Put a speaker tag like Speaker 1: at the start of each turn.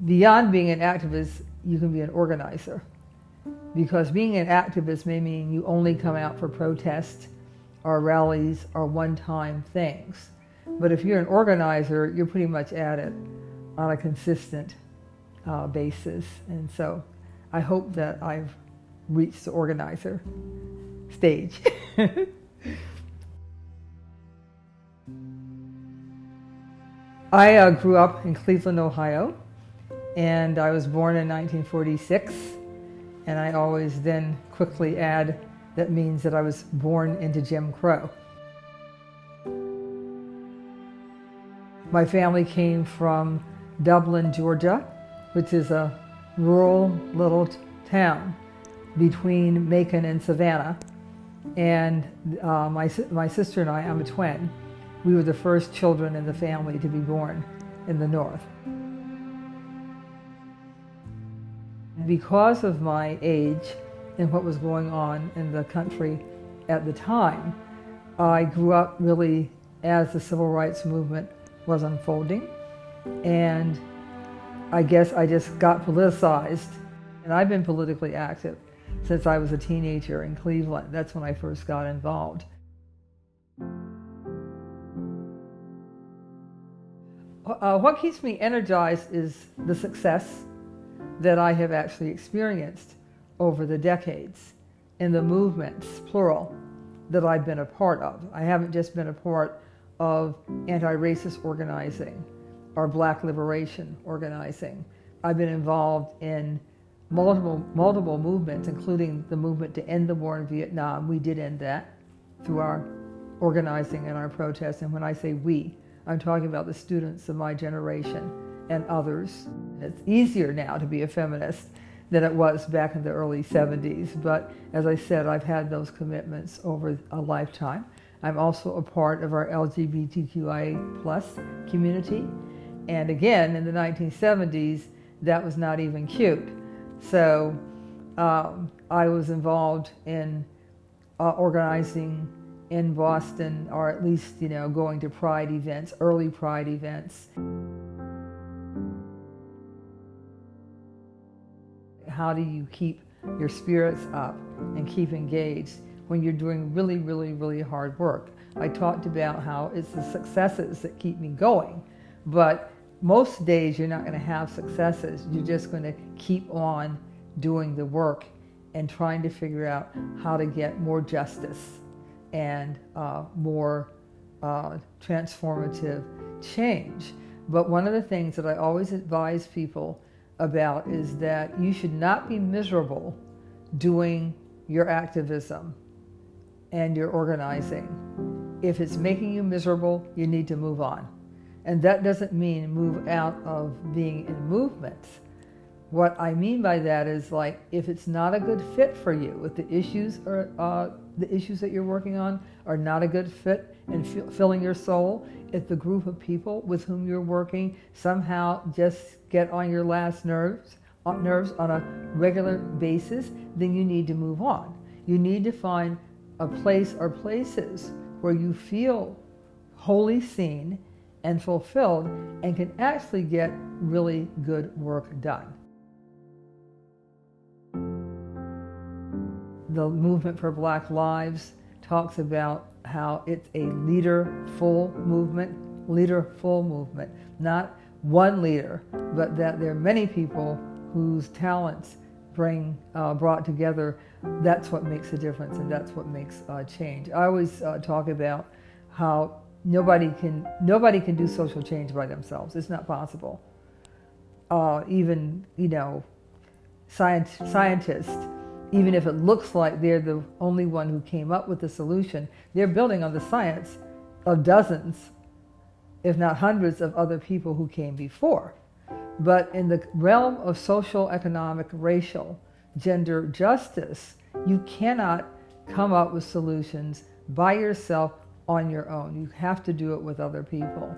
Speaker 1: beyond being an activist, you can be an organizer. Because being an activist may mean you only come out for protests or rallies or one-time things. But if you're an organizer, you're pretty much at it on a consistent basis. And so I hope that I've reached the organizer stage. I grew up in Cleveland, Ohio, and I was born in 1946. And I always then quickly add, that means that I was born into Jim Crow. My family came from Dublin, Georgia, which is a rural little town between Macon and Savannah. And my sister and I, I'm a twin, we were the first children in the family to be born in the North. Because of my age and what was going on in the country at the time, I grew up really as the civil rights movement was unfolding. And I guess I just got politicized. And I've been politically active since I was a teenager in Cleveland. That's when I first got involved. What keeps me energized is the success that I have actually experienced over the decades in the movements, plural, that I've been a part of. I haven't just been a part of anti-racist organizing or Black liberation organizing. I've been involved in multiple movements, including the movement to end the war in Vietnam. We did end that through our organizing and our protests. And when I say we, I'm talking about the students of my generation and others. It's easier now to be a feminist than it was back in the early 70s. But as I said, I've had those commitments over a lifetime. I'm also a part of our LGBTQI plus community. And again, in the 1970s, that was not even cute. So I was involved in organizing in Boston, or at least, going to Pride events, early Pride events. How do you keep your spirits up and keep engaged when you're doing really, really, really hard work? I talked about how it's the successes that keep me going, but most days you're not going to have successes. You're just going to keep on doing the work and trying to figure out how to get more justice and more transformative change. But one of the things that I always advise people about is that you should not be miserable doing your activism and your organizing. If it's making you miserable, you need to move on. And that doesn't mean move out of being in movements. What I mean by that is, like, if it's not a good fit for you, if the issues that you're working on are not a good fit in filling your soul, if the group of people with whom you're working somehow just get on your last nerves on a regular basis, then you need to move on. You need to find a place or places where you feel wholly seen and fulfilled and can actually get really good work done. The Movement for Black Lives talks about how it's a leader-full movement, not one leader, but that there are many people whose talents brought together. That's what makes a difference, and that's what makes change. I always talk about how nobody can do social change by themselves. It's not possible. Even scientists, even if it looks like they're the only one who came up with the solution, they're building on the science of dozens, if not hundreds, of other people who came before. But in the realm of social, economic, racial, gender justice, you cannot come up with solutions by yourself on your own. You have to do it with other people.